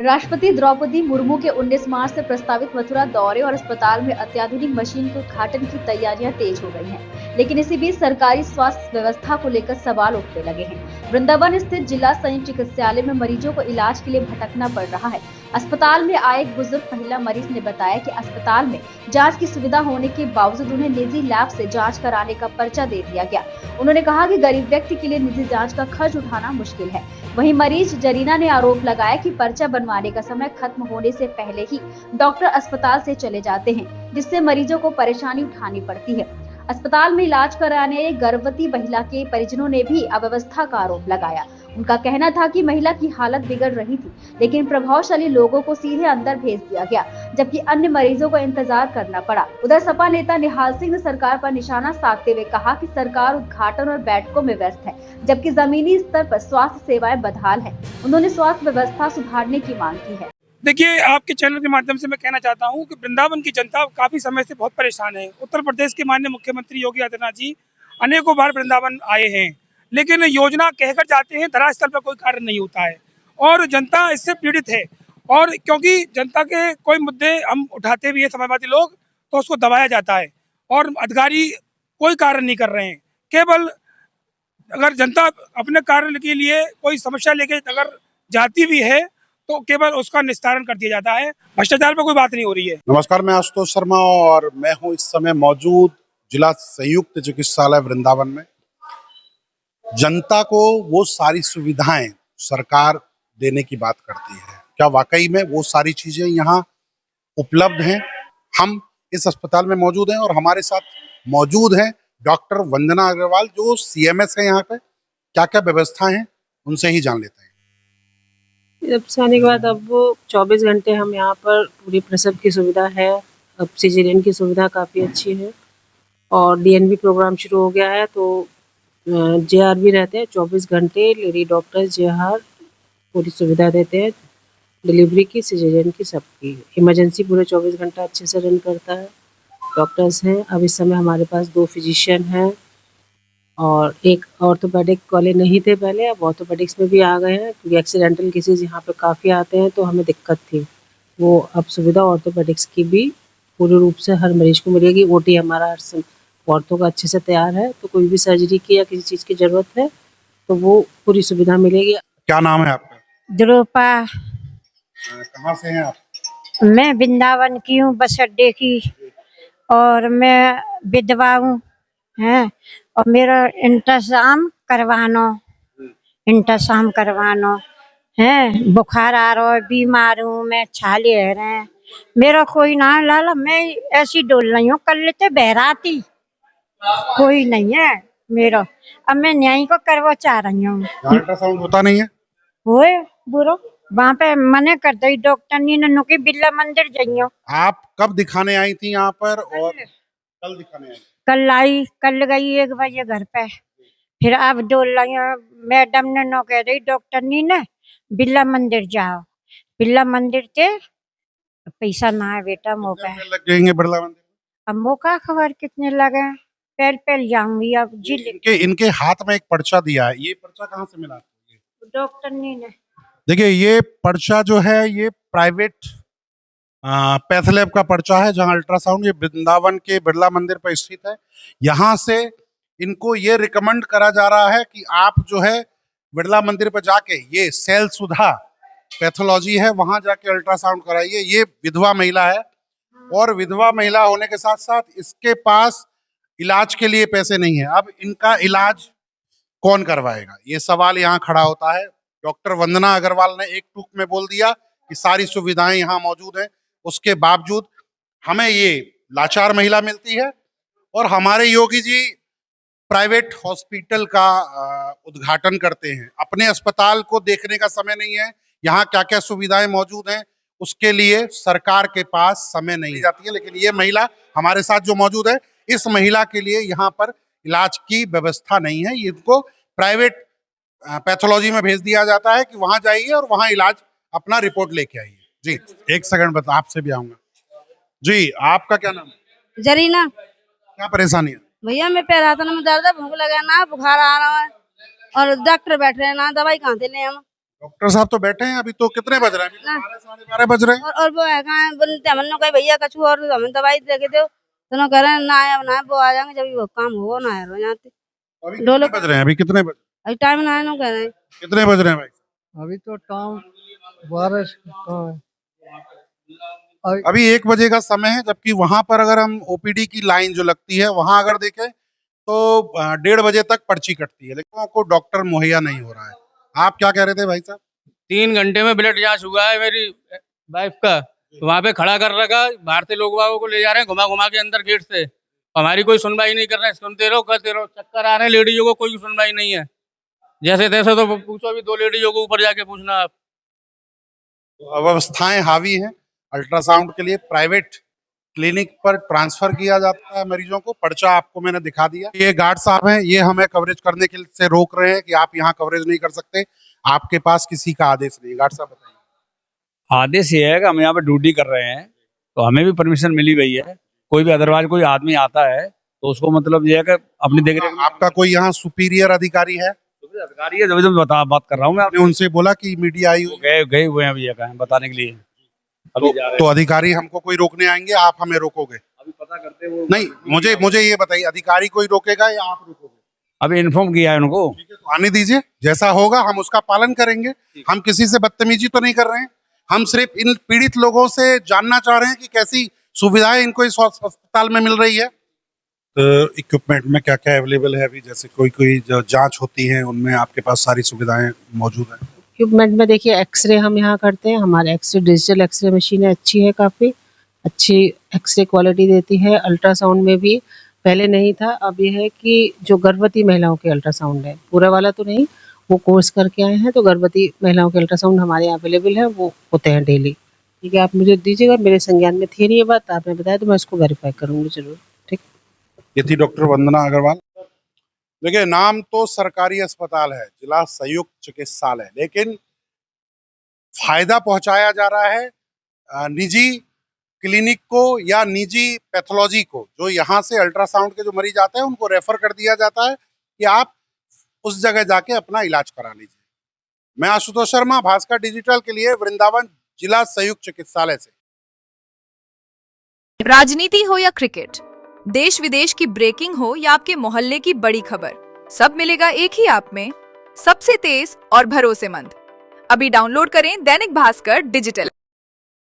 राष्ट्रपति द्रौपदी मुर्मू के 19 मार्च से प्रस्तावित मथुरा दौरे और अस्पताल में अत्याधुनिक मशीन के उद्घाटन की तैयारियां तेज हो गई हैं, लेकिन इसी बीच सरकारी स्वास्थ्य व्यवस्था को लेकर सवाल उठने लगे हैं। वृंदावन स्थित जिला संयुक्त चिकित्सालय में मरीजों को इलाज के लिए भटकना पड़ रहा है। अस्पताल में आए एक बुजुर्ग महिला मरीज ने बताया कि अस्पताल में जांच की सुविधा होने के बावजूद उन्हें निजी लैब से जांच कराने का पर्चा दे दिया गया। उन्होंने कहा कि गरीब व्यक्ति के लिए निजी जांच का खर्च उठाना मुश्किल है। वहीं मरीज जरीना ने आरोप लगाया कि पर्चा बनवाने का समय खत्म होने से पहले ही डॉक्टर अस्पताल से चले जाते हैं, जिससे मरीजों को परेशानी उठानी पड़ती है। अस्पताल में इलाज कराने गर्भवती महिला के परिजनों ने भी अव्यवस्था का आरोप लगाया। उनका कहना था कि महिला की हालत बिगड़ रही थी, लेकिन प्रभावशाली लोगों को सीधे अंदर भेज दिया गया, जबकि अन्य मरीजों को इंतजार करना पड़ा। उधर सपा नेता निहाल सिंह ने सरकार पर निशाना साधते हुए कहा कि सरकार उद्घाटन और बैठकों में व्यस्त है, जबकि जमीनी स्तर पर स्वास्थ्य सेवाएं बदहाल है। उन्होंने स्वास्थ्य व्यवस्था सुधारने की मांग की है। देखिए, आपके चैनल के माध्यम से मैं कहना चाहता हूं कि वृंदावन की जनता काफी समय से बहुत परेशान है। उत्तर प्रदेश के माननीय मुख्यमंत्री योगी आदित्यनाथ जी अनेकों बार वृंदावन आए हैं, लेकिन योजना कहकर जाते हैं, धरातल पर कोई कार्य नहीं होता है और जनता इससे पीड़ित है। और क्योंकि जनता के कोई मुद्दे हम उठाते भी है समाजवादी लोग, तो उसको दबाया जाता है और अधिकारी कोई कार्य नहीं कर रहे हैं। केवल अगर जनता अपने कार्य के लिए कोई समस्या लेके अगर जाती भी है तो केवल उसका निस्तारण कर दिया जाता है, भ्रष्टाचार पर कोई बात नहीं हो रही है। नमस्कार, मैं आशुतोष शर्मा और मैं हूं इस समय मौजूद जिला संयुक्त चिकित्सालय वृंदावन में। जनता को वो सारी सुविधाएं सरकार देने की बात करती है, क्या वाकई में वो सारी चीजें यहाँ उपलब्ध हैं? हम इस अस्पताल में मौजूद हैं और हमारे साथ मौजूद हैं डॉक्टर वंदना अग्रवाल जो सीएमएस है यहाँ पे। क्या क्या व्यवस्था है उनसे ही जान लेते हैं। जब से आने के बाद अब वो 24 घंटे हम यहाँ पर पूरी प्रसव की सुविधा है। अब सिजेरियन की सुविधा काफ़ी अच्छी है और डीएनबी प्रोग्राम शुरू हो गया है, तो जेआर भी रहते हैं 24 घंटे। लेडी डॉक्टर जेआर पूरी सुविधा देते हैं, डिलीवरी की, सिजेरियन की, सबकी। इमरजेंसी पूरे 24 घंटा अच्छे से रन करता है। डॉक्टर्स हैं, अब इस समय हमारे पास 2 फिजिशियन हैं और एक ऑर्थोपेडिक वाले नहीं थे पहले, अब ऑर्थोपेडिक्स में भी आ गए हैं क्योंकि एक्सीडेंटल केसेस यहाँ पे काफ़ी आते हैं, तो हमें दिक्कत थी। वो अब सुविधा ऑर्थोपेडिक्स की भी पूर्ण रूप से हर मरीज को मिलेगी। ओटी हमारा ऑर्थो का अच्छे से तैयार है, तो कोई भी सर्जरी की या किसी चीज़ की ज़रूरत है तो वो पूरी सुविधा मिलेगी। क्या नाम है आपका? द्रुपा। कहाँ से हैं आप? मैं वृंदावन की हूँ, बस अड्डे की, और मैं विधवा हूँ हैं, और मेरा इंतजाम करवानो है। बुखार आ रहा है, बीमार हूँ मैं, छाले है रहे, मेरा कोई ना लाला, मैं ऐसी डोल नहीं हूँ, कल लेते बहराती कोई नहीं है मेरा। अब मैं न्याय को करवा चाह रही हूँ। अल्ट्रासाउंड होता नहीं है? होए बुरो वहाँ पे मने कर दी डॉक्टर ने नुकी बिरला मंदिर जाइयो। आप कब दिखाने आई थी यहाँ पर और कल दिखाने आई? कल गई 1 बजे घर पे, फिर अब डोल रही मैडम ने नो कह रही डॉक्टर ने बिरला मंदिर जाओ। बिरला मंदिर के पैसा ना है बेटा मौका लग जाएंगे बिरला मंदिर? अब मौका खबर कितने लगे, पहल जाऊंगी अब जी। इनके हाथ में एक पर्चा दिया है, ये पर्चा कहाँ से मिला? डॉक्टर ने देखिए, ये पर्चा जो है ये प्राइवेट पैथलैब का पर्चा है, जहां अल्ट्रासाउंड, ये वृंदावन के बिरला मंदिर पर स्थित है। यहाँ से इनको ये रिकमेंड करा जा रहा है कि आप जो है बिरला मंदिर पर जाके, ये सेल सुधा पैथोलॉजी है, वहां जाके अल्ट्रासाउंड कराइए। ये विधवा महिला है और विधवा महिला होने के साथ साथ इसके पास इलाज के लिए पैसे नहीं है। अब इनका इलाज कौन करवाएगा, ये सवाल यहाँ खड़ा होता है। डॉक्टर वंदना अग्रवाल ने एक टूक में बोल दिया कि सारी सुविधाएं यहाँ मौजूद हैं, उसके बावजूद हमें ये लाचार महिला मिलती है। और हमारे योगी जी प्राइवेट हॉस्पिटल का उद्घाटन करते हैं, अपने अस्पताल को देखने का समय नहीं है। यहाँ क्या क्या सुविधाएं मौजूद हैं उसके लिए सरकार के पास समय नहीं जाती है। लेकिन ये महिला हमारे साथ जो मौजूद है, इस महिला के लिए यहाँ पर इलाज की व्यवस्था नहीं है। इनको प्राइवेट पैथोलॉजी में भेज दिया जाता है कि वहां जाइए और वहां इलाज अपना रिपोर्ट लेके आइए। जी एक सेकंड बता, आपसे भी आऊंगा। जी आपका क्या नाम है? जरीना। क्या परेशानी है भैया? मैं पैराथन में दर्द है, भूख लगे ना, बुखार आ रहा है और डॉक्टर बैठ रहे हैं ना, दवाई कहाँ से ले हम? डॉक्टर साहब तो बैठे हैं, अभी तो कितने बज रहे हैं? अभी तो 12 साढ़े 12 बज रहे हैं। और वो है कहाँ बोलते हमन कहे भैया कछु और हमें दवाई दे के दो तो ना कह रहे हैं, ना आए अब ना आए, वो आ जाएंगे जब वो काम होगा ना आए यहाँ पे अभी कितने बज रहे हैं? अभी कितने बज अभी टाइम ना आए ना कह रहे हैं। कितने बज रहे हैं भाई? अभी तो टाइम 12 कहाँ है? अभी 1 बजे का समय है, जबकि वहां पर अगर हम ओपीडी की लाइन जो लगती है वहां अगर देखें तो 1:30 बजे तक पर्ची कटती है, लेकिन को डॉक्टर मुहैया नहीं हो रहा है। आप क्या कह रहे थे भाई साहब? 3 घंटे में ब्लड जांच हुआ है मेरी वाइफ का, वहाँ पे खड़ा कर रखा, बाहर से लोग बागों को ले जा रहे हैं घुमा घुमा के अंदर गेट से, हमारी कोई सुनवाई नहीं कर रहे हैं। सुनते रहो करते रहो, चक्कर आ रहे हैं लेडीजों को, कोई सुनवाई नहीं है। जैसे तैसे तो पूछो, अभी 2 लेडीजों को ऊपर जाके पूछना आप। अव्यवस्थाएं हावी हैं। अल्ट्रासाउंड के लिए प्राइवेट क्लिनिक पर ट्रांसफर किया जाता है मरीजों को। पर्चा आपको मैंने दिखा दिया। ये गार्ड साहब हैं, ये हमें कवरेज करने के से रोक रहे हैं कि आप यहाँ कवरेज नहीं कर सकते, आपके पास किसी का आदेश नहीं। गार्ड साहब बताइए। आदेश ये है कि हम यहाँ पे ड्यूटी कर रहे हैं, तो हमें भी परमिशन मिली गई है। कोई भी अदरवाइज कोई आदमी आता है तो उसको मतलब ये है कि अपनी देख रेख। आपका कोई यहाँ सुपीरियर अधिकारी है? अधिकारी है, जब जब बात कर रहा हूँ मैं। आपने उनसे बोला कि मीडिया आई? गए हुए हैं अभी बताने के लिए। तो अधिकारी हमको कोई रोकने आएंगे, आप हमें रोकोगे? अभी पता करते वो नहीं, मुझे ये बताइए, अधिकारी कोई रोकेगा या आप रोकोगे? अभी इन्फॉर्म किया है उनको। तो आने दीजिए, जैसा होगा हम उसका पालन करेंगे। हम किसी से बदतमीजी तो नहीं कर रहे हैं, हम सिर्फ इन पीड़ित लोगों से जानना चाह रहे हैं कि कैसी सुविधाएं इनको इस अस्पताल में मिल रही है। इक्विपमेंट में क्या क्या अवेलेबल है अभी? जैसे कोई जो जांच होती है उनमें आपके पास सारी सुविधाएं मौजूद हैं? इक्विपमेंट में देखिए एक्सरे हम यहाँ करते हैं, हमारे एक्सरे डिजिटल एक्सरे मशीन है, अच्छी है, काफ़ी अच्छी एक्सरे क्वालिटी देती है। अल्ट्रासाउंड में भी पहले नहीं था, अब ये है कि जो गर्भवती महिलाओं के अल्ट्रासाउंड है, पूरा वाला तो नहीं, वो कोर्स करके आए हैं, तो गर्भवती महिलाओं के अल्ट्रासाउंड हमारे यहाँ अवेलेबल है, वो होते हैं डेली। ठीक है, आप मुझे दीजिएगा, मेरे संज्ञान में थी नहीं ये बात, आपने बताया तो मैं इसको वेरीफाई करूँगी जरूर। ठीक, ये थी डॉक्टर वंदना अग्रवाल। देखिए, नाम तो सरकारी अस्पताल है, जिला संयुक्त चिकित्सालय, लेकिन फायदा पहुंचाया जा रहा है निजी क्लिनिक को या निजी पैथोलॉजी को। जो यहाँ से अल्ट्रासाउंड के जो मरीज आते हैं उनको रेफर कर दिया जाता है कि आप उस जगह जाके अपना इलाज करा लीजिए। मैं आशुतोष शर्मा, भास्कर डिजिटल के लिए, वृंदावन जिला संयुक्त चिकित्सालय से। राजनीति हो या क्रिकेट, देश विदेश की ब्रेकिंग हो या आपके मोहल्ले की बड़ी खबर, सब मिलेगा एक ही ऐप में, सबसे तेज और भरोसेमंद। अभी डाउनलोड करें दैनिक भास्कर डिजिटल।